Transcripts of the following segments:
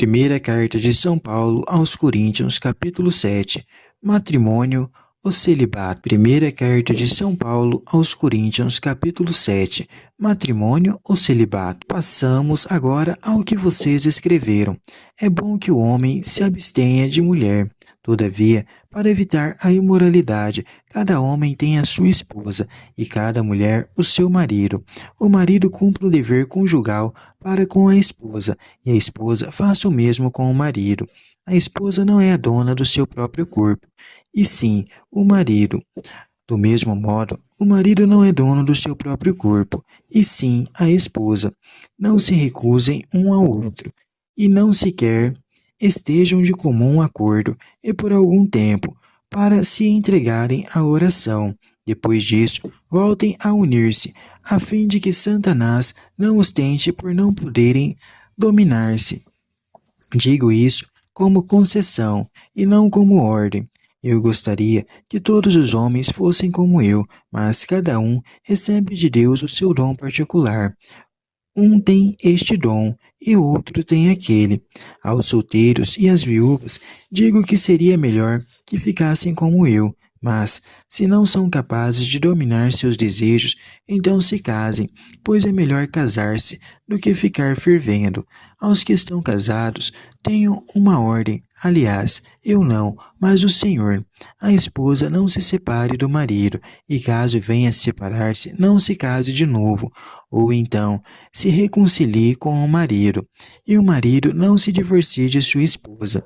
Primeira carta de São Paulo aos Coríntios, capítulo 7. Matrimônio ou celibato? Primeira carta de São Paulo aos Coríntios, capítulo 7. Matrimônio ou celibato? Passamos agora ao que vocês escreveram. É bom que o homem se abstenha de mulher. Todavia, para evitar a imoralidade, cada homem tem a sua esposa e cada mulher o seu marido. O marido cumpre o dever conjugal para com a esposa, e a esposa faça o mesmo com o marido. A esposa não é a dona do seu próprio corpo, e sim o marido. Do mesmo modo, o marido não é dono do seu próprio corpo, e sim a esposa. Não se recusem um ao outro, e não sequer estejam de comum acordo, e por algum tempo, para se entregarem à oração. Depois disso, voltem a unir-se, a fim de que Satanás não os tente por não poderem dominar-se. Digo isso como concessão e não como ordem. Eu gostaria que todos os homens fossem como eu, mas cada um recebe de Deus o seu dom particular. Um tem este dom e outro tem aquele. Aos solteiros e às viúvas, digo que seria melhor que ficassem como eu. Mas, se não são capazes de dominar seus desejos, então se casem, pois é melhor casar-se do que ficar fervendo. Aos que estão casados, tenho uma ordem, aliás, eu não, mas o Senhor. A esposa não se separe do marido, e caso venha a separar-se, não se case de novo, ou então se reconcilie com o marido, e o marido não se divorcie de sua esposa.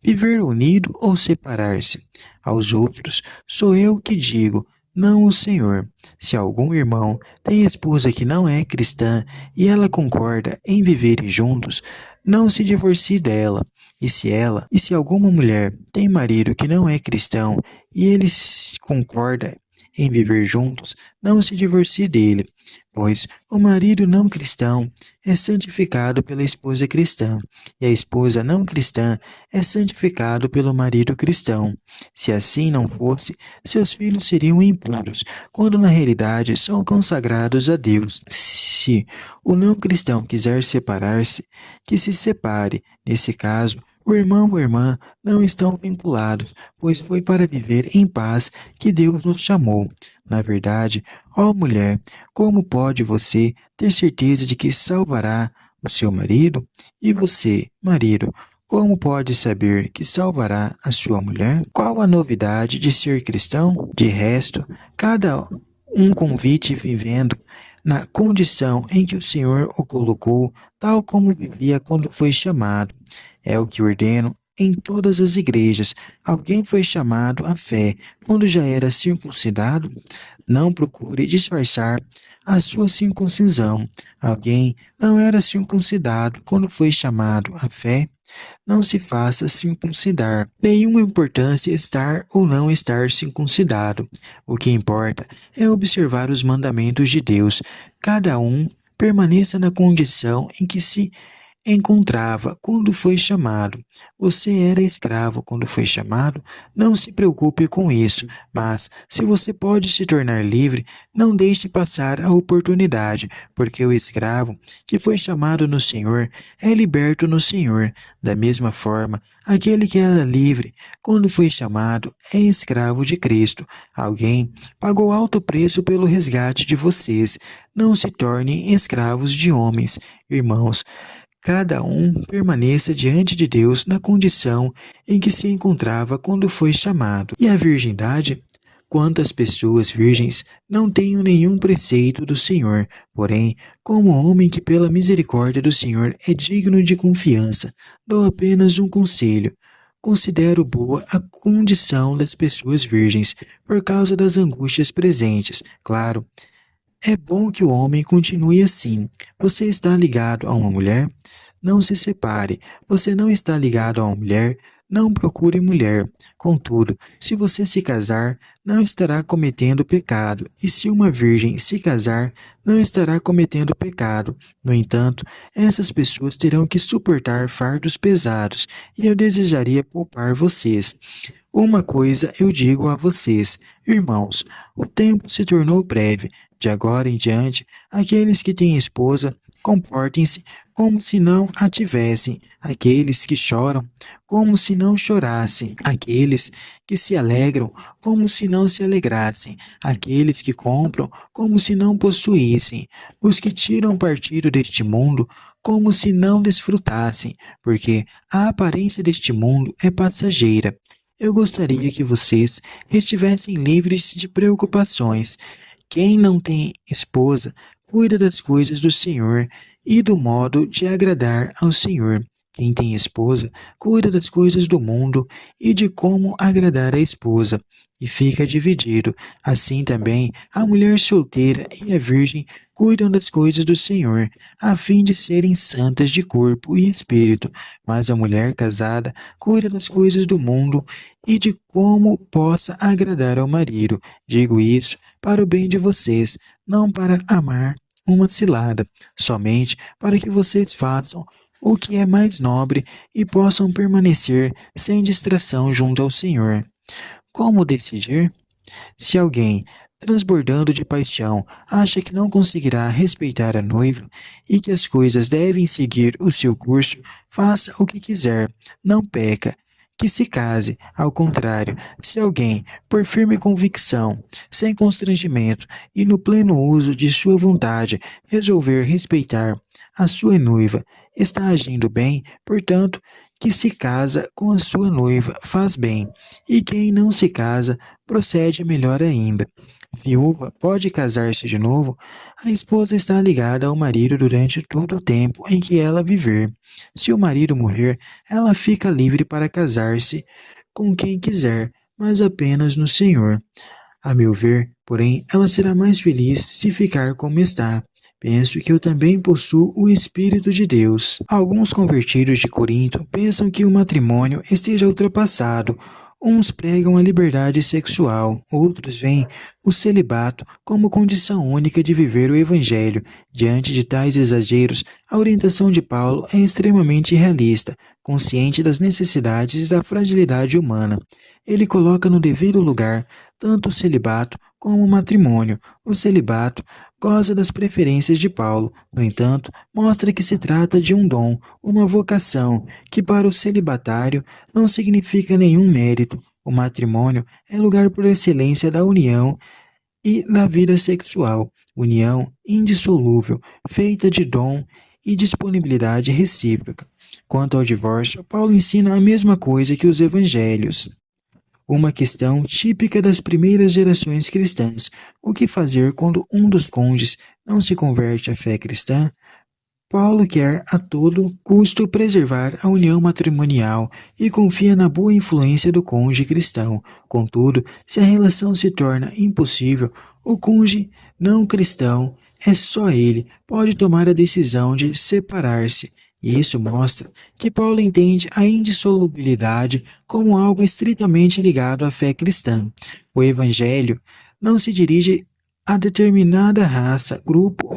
Viver unido ou separar-se? Aos outros, sou eu que digo, não o Senhor. Se algum irmão tem esposa que não é cristã e ela concorda em viverem juntos, não se divorcie dela. E se alguma mulher tem marido que não é cristão e ele concorda em viver juntos, não se divorcie dele, pois o marido não cristão é santificado pela esposa cristã, e a esposa não cristã é santificado pelo marido cristão. Se assim não fosse, seus filhos seriam impuros, quando na realidade são consagrados a Deus. Se o não cristão quiser separar-se, que se separe. Nesse caso, o irmão ou irmã não estão vinculados, pois foi para viver em paz que Deus nos chamou. Na verdade, ó mulher, como pode você ter certeza de que salvará o seu marido? E você, marido, como pode saber que salvará a sua mulher? Qual a novidade de ser cristão? De resto, cada um convite vivendo na condição em que o Senhor o colocou, tal como vivia quando foi chamado. É o que ordeno em todas as igrejas. Alguém foi chamado à fé quando já era circuncidado? Não procure disfarçar a sua circuncisão. Alguém não era circuncidado quando foi chamado à fé? Não se faça circuncidar. Nenhuma importância estar ou não estar circuncidado. O que importa é observar os mandamentos de Deus. Cada um permaneça na condição em que se encontrava quando foi chamado. Você era escravo quando foi chamado? Não se preocupe com isso, mas se você pode se tornar livre, não deixe passar a oportunidade, porque o escravo que foi chamado no Senhor é liberto no Senhor. Da mesma forma, aquele que era livre quando foi chamado é escravo de Cristo. Alguém pagou alto preço pelo resgate de vocês. Não se tornem escravos de homens, irmãos. Cada um permaneça diante de Deus na condição em que se encontrava quando foi chamado. E a virgindade? Quantas pessoas virgens não têm nenhum preceito do Senhor, porém, como homem que pela misericórdia do Senhor é digno de confiança, dou apenas um conselho. Considero boa a condição das pessoas virgens, por causa das angústias presentes. Claro, é bom que o homem continue assim. Você está ligado a uma mulher? Não se separe. Você não está ligado a uma mulher? Não procure mulher. Contudo, se você se casar, não estará cometendo pecado. E se uma virgem se casar, não estará cometendo pecado. No entanto, essas pessoas terão que suportar fardos pesados, e eu desejaria poupar vocês. Uma coisa eu digo a vocês, irmãos, o tempo se tornou breve. De agora em diante, aqueles que têm esposa, comportem-se como se não a tivessem, aqueles que choram, como se não chorassem, aqueles que se alegram, como se não se alegrassem, aqueles que compram, como se não possuíssem, os que tiram partido deste mundo, como se não desfrutassem, porque a aparência deste mundo é passageira. Eu gostaria que vocês estivessem livres de preocupações. Quem não tem esposa, cuida das coisas do Senhor e do modo de agradar ao Senhor. Quem tem esposa, cuida das coisas do mundo e de como agradar a esposa, e fica dividido. Assim também a mulher solteira e a virgem cuidam das coisas do Senhor, a fim de serem santas de corpo e espírito. Mas a mulher casada cuida das coisas do mundo e de como possa agradar ao marido. Digo isso para o bem de vocês, não para amar uma cilada, somente para que vocês façam o que é mais nobre e possam permanecer sem distração junto ao Senhor. Como decidir? Se alguém, transbordando de paixão, acha que não conseguirá respeitar a noiva e que as coisas devem seguir o seu curso, faça o que quiser, não peca. Que se case, ao contrário, se alguém, por firme convicção, sem constrangimento e no pleno uso de sua vontade, resolver respeitar a sua noiva, está agindo bem, portanto, que se casa com a sua noiva faz bem, e quem não se casa procede melhor ainda. Viúva pode casar-se de novo? A esposa está ligada ao marido durante todo o tempo em que ela viver. Se o marido morrer, ela fica livre para casar-se com quem quiser, mas apenas no Senhor. A meu ver, porém, ela será mais feliz se ficar como está. Penso que eu também possuo o Espírito de Deus. Alguns convertidos de Corinto pensam que o matrimônio esteja ultrapassado. Uns pregam a liberdade sexual, outros veem o celibato como condição única de viver o Evangelho. Diante de tais exageros, a orientação de Paulo é extremamente realista, consciente das necessidades e da fragilidade humana. Ele coloca no devido lugar tanto o celibato como o matrimônio. O celibato goza das preferências de Paulo, no entanto, mostra que se trata de um dom, uma vocação, que para o celibatário não significa nenhum mérito. O matrimônio é lugar por excelência da união e da vida sexual, união indissolúvel, feita de dom e disponibilidade recíproca. Quanto ao divórcio, Paulo ensina a mesma coisa que os evangelhos. Uma questão típica das primeiras gerações cristãs: o que fazer quando um dos cônjuges não se converte à fé cristã? Paulo quer a todo custo preservar a união matrimonial e confia na boa influência do cônjuge cristão. Contudo, se a relação se torna impossível, o cônjuge não cristão, só ele, pode tomar a decisão de separar-se. E isso mostra que Paulo entende a indissolubilidade como algo estritamente ligado à fé cristã. O Evangelho não se dirige a determinada raça, grupo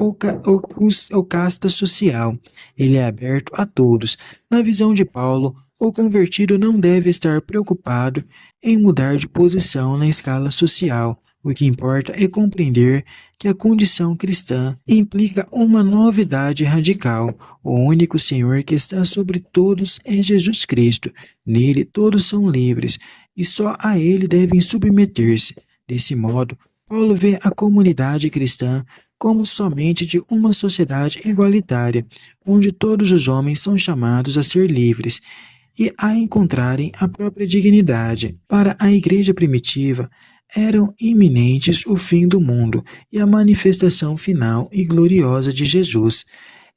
ou casta social. Ele é aberto a todos. Na visão de Paulo, o convertido não deve estar preocupado em mudar de posição na escala social. O que importa é compreender que a condição cristã implica uma novidade radical. O único Senhor que está sobre todos é Jesus Cristo. Nele todos são livres e só a Ele devem submeter-se. Desse modo, Paulo vê a comunidade cristã como somente de uma sociedade igualitária, onde todos os homens são chamados a ser livres e a encontrarem a própria dignidade. Para a igreja primitiva, eram iminentes o fim do mundo e a manifestação final e gloriosa de Jesus.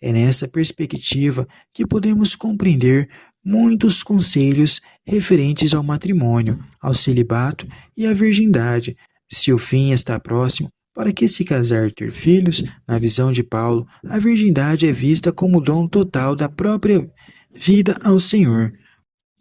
É nessa perspectiva que podemos compreender muitos conselhos referentes ao matrimônio, ao celibato e à virgindade. Se o fim está próximo, para que se casar e ter filhos? Na visão de Paulo, a virgindade é vista como dom total da própria vida ao Senhor,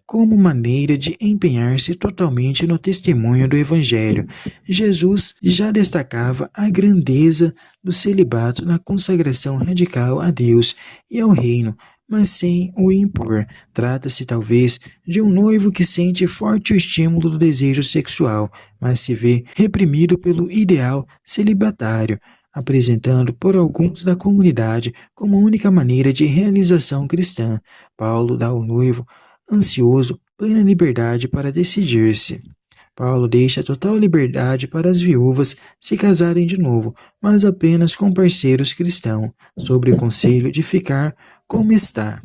como maneira de empenhar-se totalmente no testemunho do Evangelho. Jesus já destacava a grandeza do celibato na consagração radical a Deus e ao reino, mas sem o impor. Trata-se talvez de um noivo que sente forte o estímulo do desejo sexual, mas se vê reprimido pelo ideal celibatário. apresentando por alguns da comunidade como a única maneira de realização cristã. Paulo dá ao noivo, ansioso, plena liberdade para decidir-se. Paulo deixa total liberdade para as viúvas se casarem de novo, mas apenas com parceiros cristãos, sob o conselho de ficar como está.